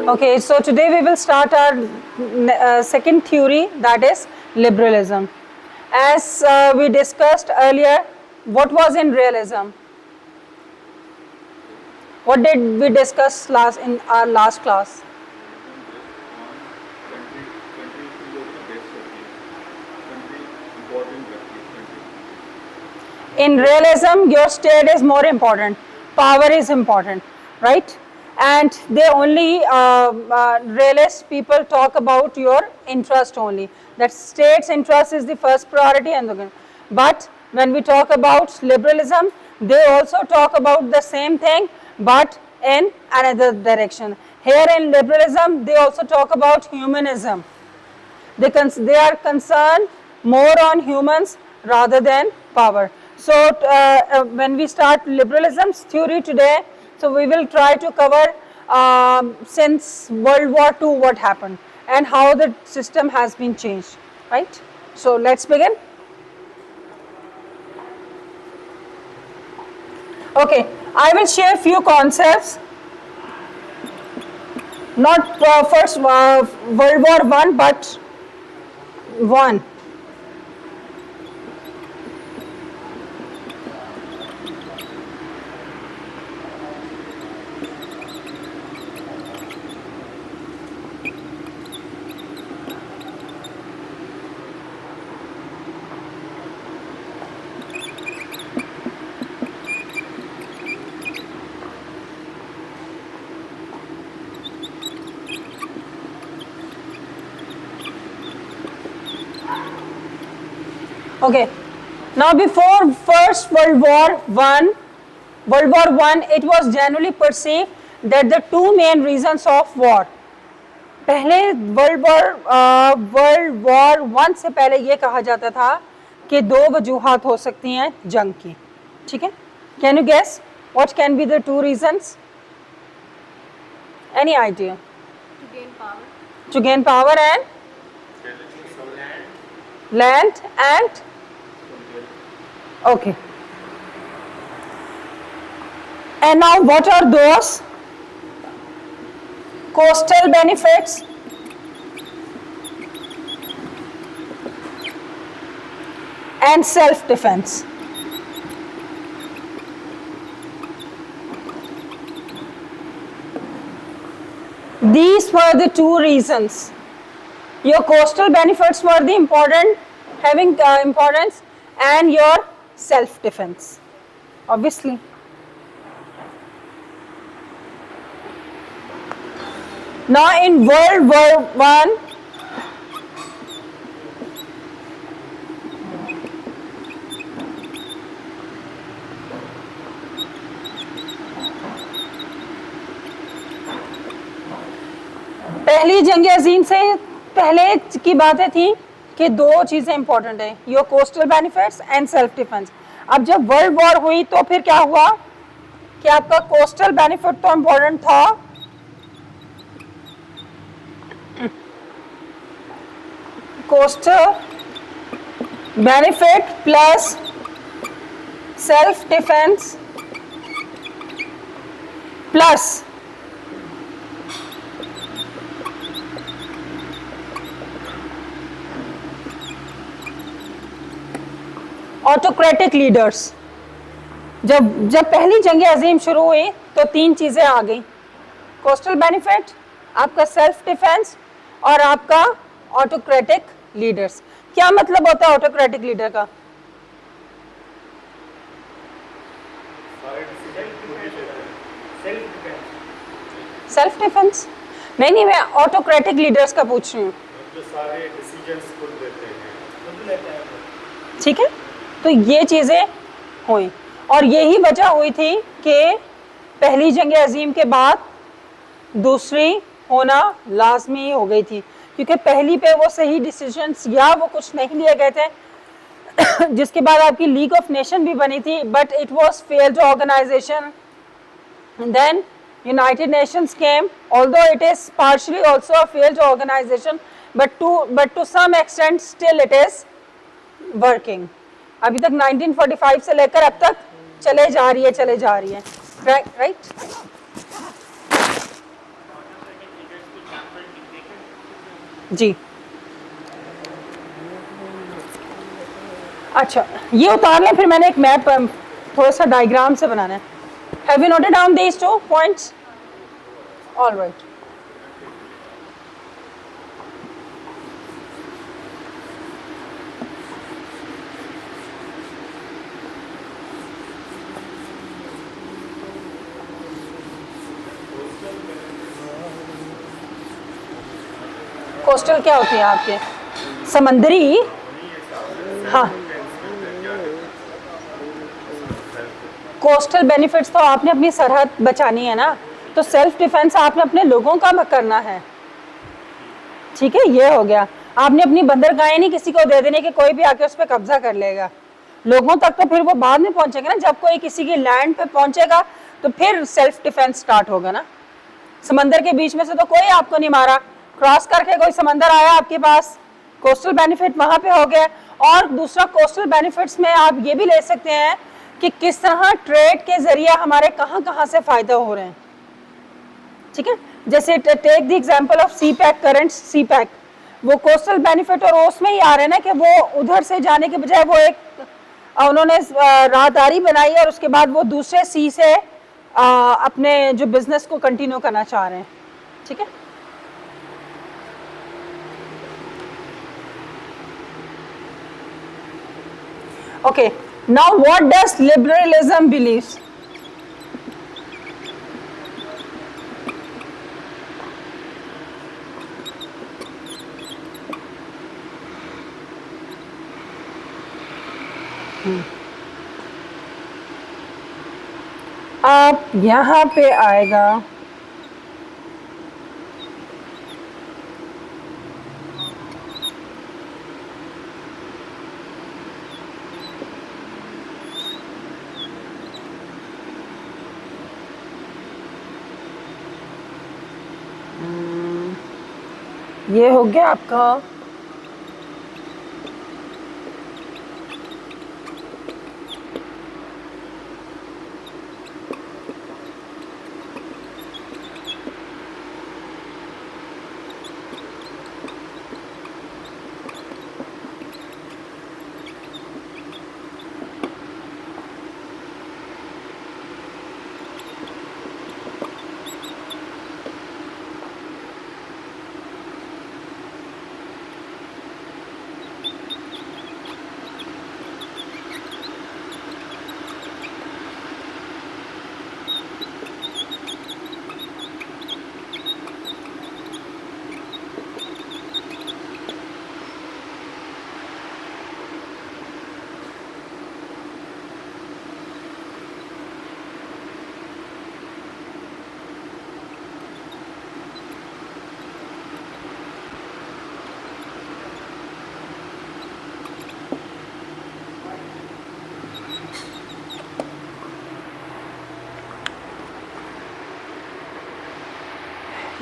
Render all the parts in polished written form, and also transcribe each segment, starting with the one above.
Okay, so today we will start our second theory, that is liberalism. As we discussed earlier, what was in realism? What did we discuss in our last class? In realism, your state is more important, power is important, right? And they only realist people talk about your interest only. That state's interest is the first priority, but when we talk about liberalism, they also talk about the same thing, but in another direction. Here in liberalism, they also talk about humanism. They are concerned more on humans rather than power. So when we start liberalism's theory today, so we will try to cover since World War II what happened and how the system has been changed, right? So let's begin. Okay, I will share few concepts. Not first World War I, but one. Okay, now before First World War I, it was generally perceived that the two main reasons of war. पहले world war one से पहले ये कहा जाता था कि दो वजूहात हो सकती हैं जंग की, ठीक है? Can you guess what can be the two reasons? Any idea? To gain power and land and okay, and now what are those? Coastal benefits and self-defense. These were the two reasons. Your coastal benefits were the having importance, and your self-defense, obviously. Now in World War I, पहली जंग अजीम से पहले की बातें थी कि दो चीज़ें इंपॉर्टेंट है, your coastal benefits and self defence. अब जब वर्ल्ड वॉर हुई तो फिर क्या हुआ कि आपका कोस्टल बेनिफिट तो इंपॉर्टेंट था, coastal benefit plus self defence plus autocratic leaders. जब पहली जंग अजीम शुरू हुई तो तीन चीज़ें आ गई, कोस्टल बेनिफिट, आपका सेल्फ डिफेंस और आपका ऑटोक्रेटिक लीडर्स. क्या मतलब होता है ऑटोक्रेटिक लीडर का? सेल्फ डिफेंस नहीं, मैं ऑटोक्रेटिक लीडर्स का पूछ रही हूँ. ठीक है, तो ये चीज़ें हुई और यही वजह हुई थी कि पहली जंग अजीम के बाद दूसरी होना लाजमी हो गई थी, क्योंकि पहली पे वो सही डिसीजंस या वो कुछ नहीं लिए गए थे जिसके बाद आपकी लीग ऑफ नेशन भी बनी थी, but it was failed organisation. Then United Nations came, although it is partially also a failed organisation, but to some extent still it is working. अभी तक 1945 से लेकर अब तक चले जा रही है, राइट. जी। अच्छा, ये उतार लें, फिर मैंने एक मैप थोड़ा सा डायग्राम से बनाना है। Have you noted down these 2 points? All right. Coastal क्या होती है आपके? समंदरी? हाँ, कोस्टल बेनिफिट्स तो आपने अपनी सरहद बचानी है ना, तो सेल्फ डिफेंस आपने अपने लोगों का करना है। ठीक है, ये हो गया। आपने अपनी बंदरगाहें नहीं किसी को दे देने कि कोई भी आके उस पर कब्जा कर लेगा। लोगों तक तो फिर वो बाद में पहुंचेगा ना, जब कोई किसी की लैंड पे पहुंचेगा तो फिर सेल्फ डिफेंस स्टार्ट होगा ना। समंदर के बीच में से तो कोई आपको नहीं मारा, क्रॉस करके कोई समंदर आया आपके पास, कोस्टल बेनिफिट वहां पे हो गया। और दूसरा, कोस्टल बेनिफिट्स में आप ये भी ले सकते हैं कि किस तरह ट्रेड के जरिए हमारे कहाँ से फायदा हो रहे हैं। ठीक है, जैसे take the example of CPEC, current CPEC, वो कोस्टल बेनिफिट और उसमें ही आ रहे हैं ना कि वो उधर से जाने के बजाय वो एक उन्होंने राहदारी बनाई और उसके बाद वो दूसरे सी से अपने जो बिजनेस को कंटिन्यू करना चाह रहे हैं। ठीक है, okay, now what does liberalism believes? आप यहाँ पे आएगा ये हो गया आपका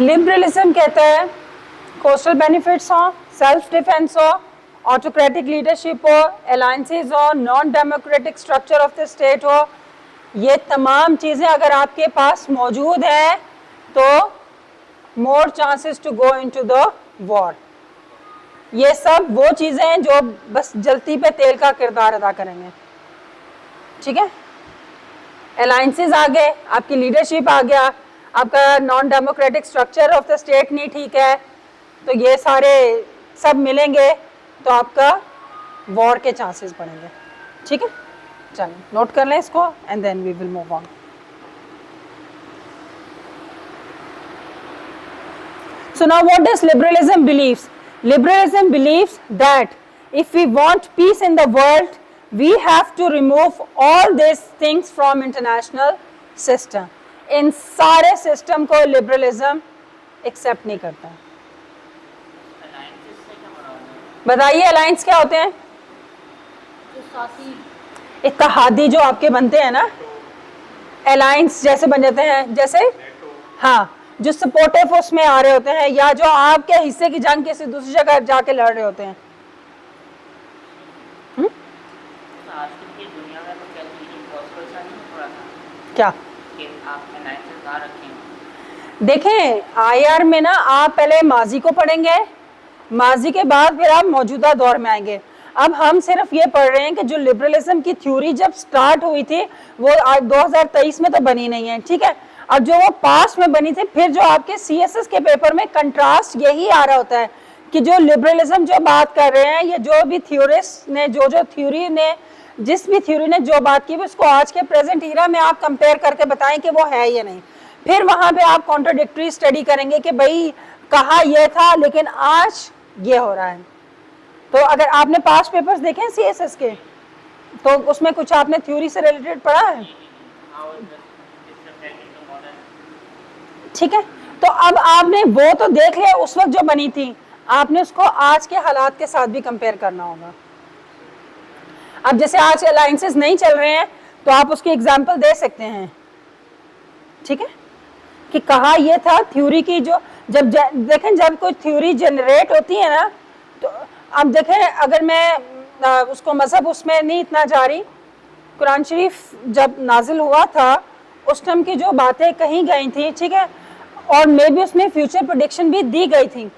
लिबरलिज्म कहता है कोस्टल बेनिफिट्स हो, सेल्फ डिफेंस हो, ऑटोक्रेटिक लीडरशिप हो, अलायंसेस हो, non democratic structure of the state हो। ये तमाम चीज़ें अगर आपके पास मौजूद हैं तो more chances to go into the war. ये सब वो चीज़ें हैं जो बस जलती पे तेल का किरदार अदा करेंगे। ठीक है, अलायंसेस आ गए, आपकी लीडरशिप आ गया, आपका non democratic structure of the state नहीं ठीक है, तो ये सारे सब मिलेंगे तो आपका वॉर के चांसेस बढ़ेंगे। ठीक है, चलिए नोट कर लें इसको and then we will move on. So now what does liberalism believes? Liberalism believes that if we want peace in the world, we have to remove all these things from international system. इन सारे system को liberalism accept नहीं करता। बताइए alliance क्या होते हैं? इत्तेहादी जो आपके बनते हैं ना, अलायंस जैसे बन जाते हैं, जैसे हाँ, जो सपोर्टिव उसमें आ रहे होते हैं या जो आपके हिस्से की जंग किसी दूसरी जगह जाके लड़ रहे होते हैं। क्या देखें आईआर में ना, आप पहले माजी को पढ़ेंगे, माजी के बाद फिर आप मौजूदा दौर में आएंगे। अब हम सिर्फ ये पढ़ रहे हैं कि जो लिबरलिज्म की थ्योरी जब स्टार्ट हुई थी वो 2023 में तो बनी नहीं है, ठीक है। अब जो वो पास्ट में बनी थी, फिर जो आपके सीएसएस के पेपर में कंट्रास्ट यही आ रहा होता है कि जो लिबरलिज्म जो बात कर रहे हैं, ये जो भी थ्योरिस्ट ने जो थ्योरी ने जिस भी थ्योरी ने जो बात की उसको आज के प्रेजेंट ईरा में आप कंपेयर करके बताएं कि वो है या नहीं। फिर वहां पे आप कॉन्ट्राडिक्टरी स्टडी करेंगे कि भाई कहा यह था लेकिन आज ये हो रहा है। तो अगर आपने पास्ट पेपर्स देखे हैं सीएसएस के, तो उसमें कुछ आपने थ्योरी से रिलेटेड पढ़ा है, ठीक है। तो अब आपने वो तो देख लिया उस वक्त जो बनी थी, आपने उसको आज के हालात के साथ भी कंपेयर करना होगा। अब जैसे आज अलायंसेस नहीं चल रहे हैं तो आप उसकी एग्जांपल दे सकते हैं, ठीक है, कि कहा यह था थ्योरी की जो जब देखें जब कोई थ्योरी जनरेट होती है ना, तो अब देखें अगर मैं उसको मजहब उसमें नहीं इतना जा रही, कुरान शरीफ जब नाजिल हुआ था उस टाइम की जो बातें कही गई थी, ठीक है, और मे भी उसमें फ्यूचर प्रेडिक्शन भी दी गई थी,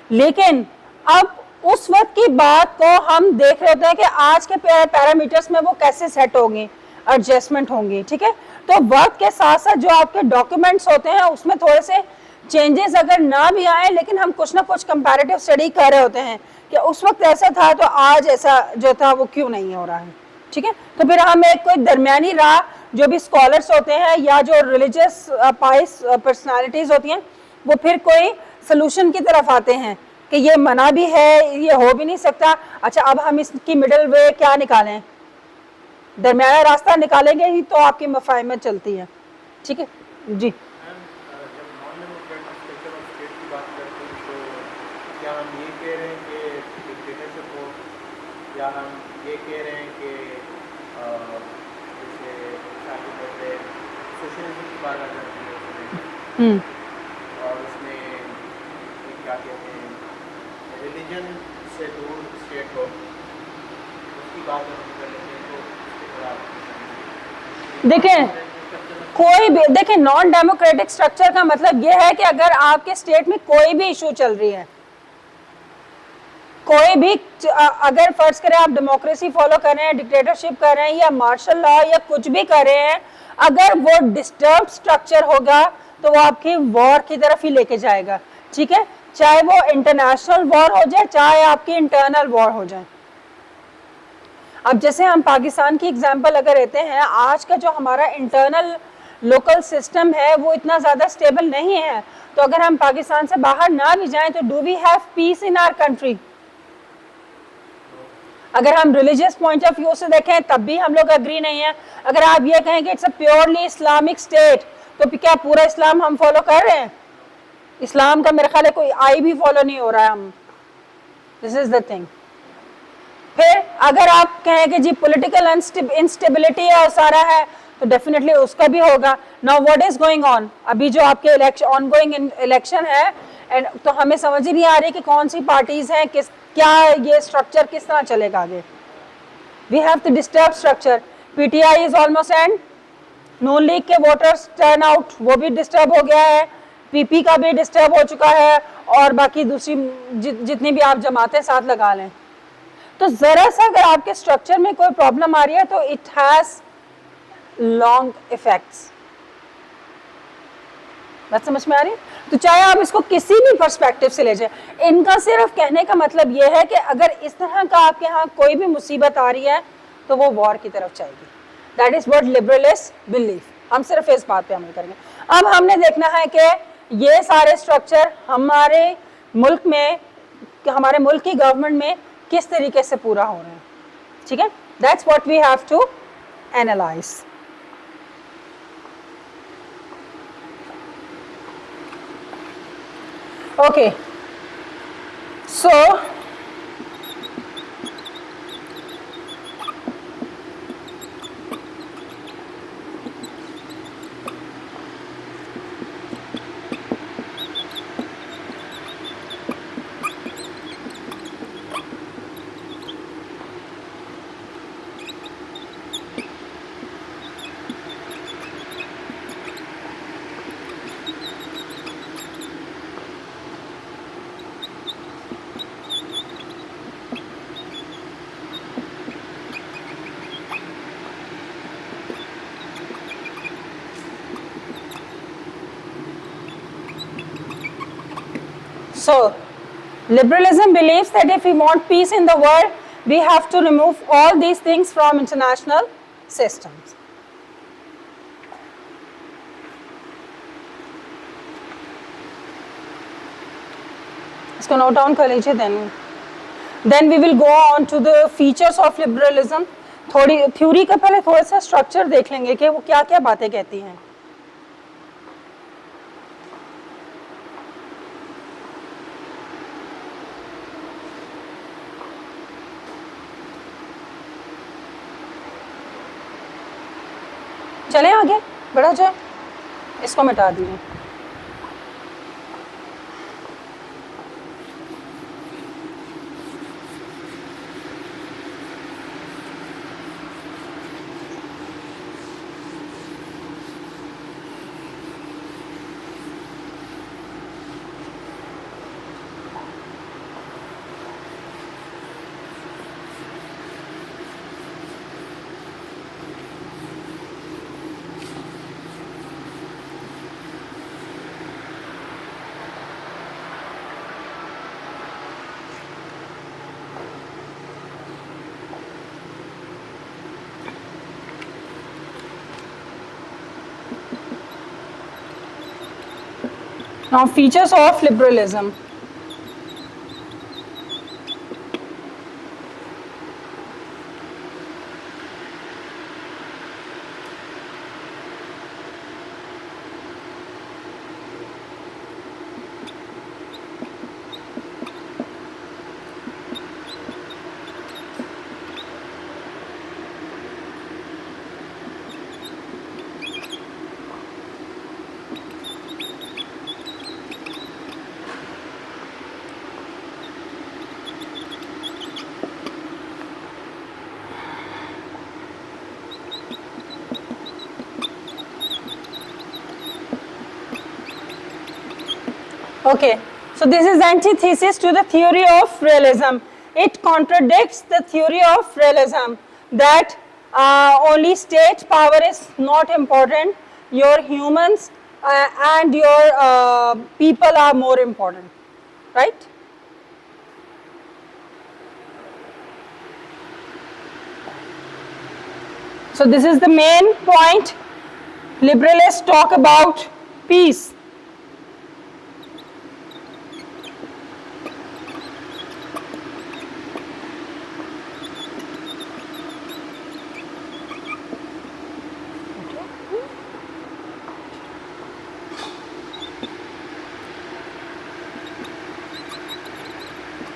लेकिन अब उस वक्त की बात को हम देख रहे होते हैं कि आज के पैरामीटर्स में वो कैसे सेट होंगी, एडजस्टमेंट होंगी, ठीक है। तो वक्त के साथ साथ जो आपके डॉक्यूमेंट्स होते हैं उसमें थोड़े से चेंजेस अगर ना भी आए, लेकिन हम कुछ ना कुछ कंपैरेटिव स्टडी कर रहे होते हैं कि उस वक्त ऐसा था तो आज ऐसा जो था वो क्यों नहीं हो रहा है, ठीक है। तो फिर हम एक कोई दरमियानी राह, जो भी स्कॉलर्स होते हैं या जो रिलीजियस पाइस पर्सनालिटीज होती हैं, वो फिर कोई सोल्यूशन की तरफ आते हैं कि ये मना भी है, ये हो भी नहीं सकता, अच्छा अब हम इसकी मिडिल वे क्या निकालें, दरमियाना रास्ता निकालेंगे ही तो आपकी मफाहिमत चलती है, ठीक है जी। या हम ये कह रहे हैं कि जैसे सोशलिज्म की बात आ जाती है और उसमें क्या कहते हैं रिलीजन से दूर स्टेट हो, उसकी बात हम कर लेते हैं। तो देखें कोई भी देखें नॉन डेमोक्रेटिक स्ट्रक्चर का मतलब यह है कि अगर आपके स्टेट में कोई भी इशू चल रही है, कोई भी अगर फर्ज करें आप डेमोक्रेसी फॉलो कर रहे हैं, डिक्टेटरशिप कर रहे हैं या मार्शल लॉ या कुछ भी कर रहे हैं, अगर वो डिस्टर्ब स्ट्रक्चर होगा तो वो आपकी वॉर की तरफ ही लेके जाएगा, ठीक है, चाहे वो इंटरनेशनल वॉर हो जाए चाहे आपकी इंटरनल वॉर हो जाए। अब जैसे हम पाकिस्तान की एग्जांपल अगर लेते हैं, आज का जो हमारा इंटरनल लोकल सिस्टम है वो इतना ज़्यादा स्टेबल नहीं है, तो अगर हम पाकिस्तान से बाहर ना भी जाएं तो do we have peace in our country? अगर हम रिलीजियस पॉइंट ऑफ व्यू से देखें तब भी हम लोग एग्री नहीं है। अगर आप ये कहें कि it's a purely Islamic state, तो क्या पूरा इस्लाम हम फॉलो कर रहे हैं? इस्लाम का मेरे ख्याल है कोई आई भी फॉलो नहीं हो रहा है हम, दिस इज द थिंग। फिर अगर आप कहें कि जी पॉलिटिकल इंस्टेबिलिटी है और सारा है, तो डेफिनेटली उसका भी होगा। Now what is going on, अभी जो आपके इलेक्शन ऑनगोइंग इलेक्शन है, एंड तो हमें समझ ही नहीं आ रही कि कौन सी पार्टीज हैं, किस क्या ये स्ट्रक्चर किस तरह चलेगा आगे। We have to disturb structure. PTI is almost end, Noon League के वोटर्स टर्न आउट वो भी डिस्टर्ब हो गया है, पीपी का भी डिस्टर्ब हो चुका है, और बाकी दूसरी जितनी भी आप जमातें साथ लगा लें। तो जरा सा अगर आपके स्ट्रक्चर में कोई प्रॉब्लम आ रही है तो इट हैज लॉन्ग इफेक्ट्स। बात समझ में आ रही है? तो चाहे आप इसको किसी भी पर्सपेक्टिव से ले जाए, इनका सिर्फ कहने का मतलब यह है कि अगर इस तरह का आपके यहाँ कोई भी मुसीबत आ रही है तो वो वॉर की तरफ जाएगी। That is what liberalist believe. हम सिर्फ इस बात पे अमल करेंगे। अब हमने देखना है कि ये सारे स्ट्रक्चर हमारे मुल्क में, हमारे मुल्क की गवर्नमेंट में किस तरीके से पूरा हो रहे हैं, ठीक है। That's what we have to analyse. Okay, so So, liberalism believes that if we want peace in the world, we have to remove all these things from international systems. इसको नोट डाउन कर लीजिए then we will go on to the features of liberalism. थोड़ी theory का पहले थोड़ा सा structure देख लेंगे कि वो क्या क्या बातें कहती हैं. चले आगे बढ़ा जाए, इसको मिटा दीजिए. Now, features of liberalism. Okay, so this is antithesis to the theory of realism. It contradicts the theory of realism that only state power is not important, your humans and your people are more important, right? So this is the main point. Liberalists talk about peace.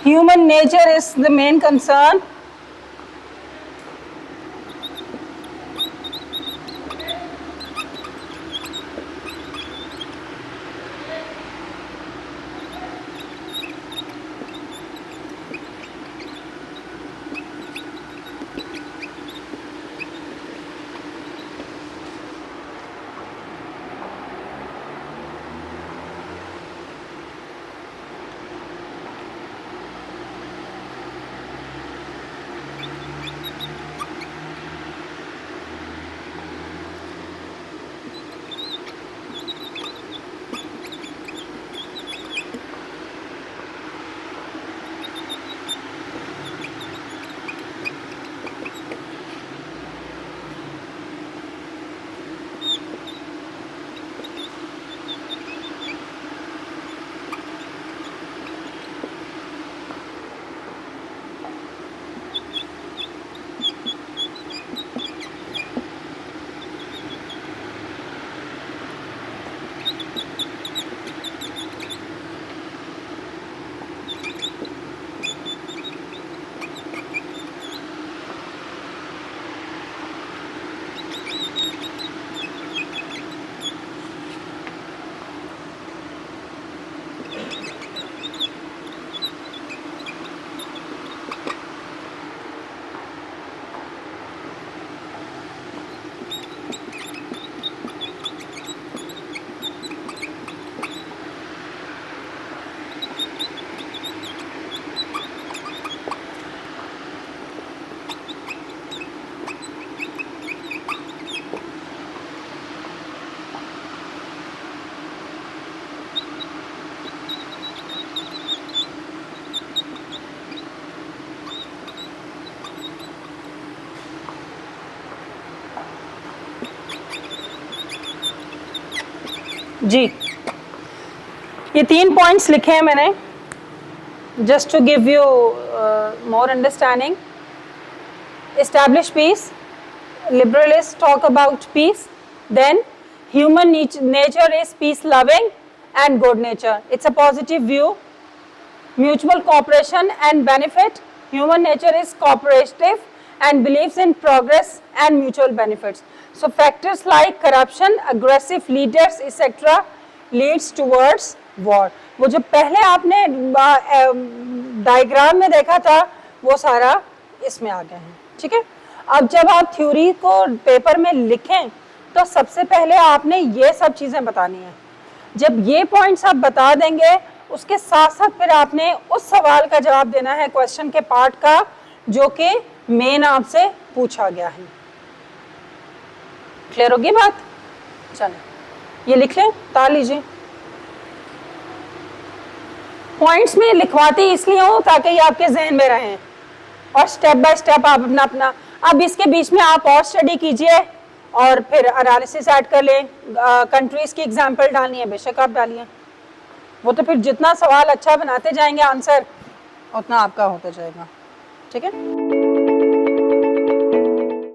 Human nature is the main concern. जी, ये 3 points लिखे हैं मैंने, just to give you more understanding. Establish peace, liberalists talk about peace. Then human nature is peace loving and good nature. It's a positive view. Mutual cooperation and benefit. Human nature is cooperative and believes in progress and mutual benefits. So factors like corruption, aggressive leaders, etc. leads towards war. वो जो पहले आपने diagram में देखा था वो सारा इसमें आ गया है. ठीक है. अब जब आप थ्योरी को पेपर में लिखें तो सबसे पहले आपने ये सब चीज़ें बतानी है. जब ये पॉइंट्स आप बता देंगे उसके साथ साथ फिर आपने उस सवाल का जवाब देना है क्वेश्चन के पार्ट का जो कि मेन आपसे पूछा गया है. क्लियर होगी बात? चलो ये लिख लें, उतार लीजिए. पॉइंट्स में लिखवाती इसलिए हो ताकि ये आपके जहन में रहें और स्टेप बाय स्टेप आप अपना. अब इसके बीच में आप और स्टडी कीजिए और फिर एनालिसिस ऐड कर लें. कंट्रीज की एग्जांपल डालनी है बेशक आप डालिए. वो तो फिर जितना सवाल अच्छा बनाते जाएंगे आंसर उतना आपका होता जाएगा. ठीक है.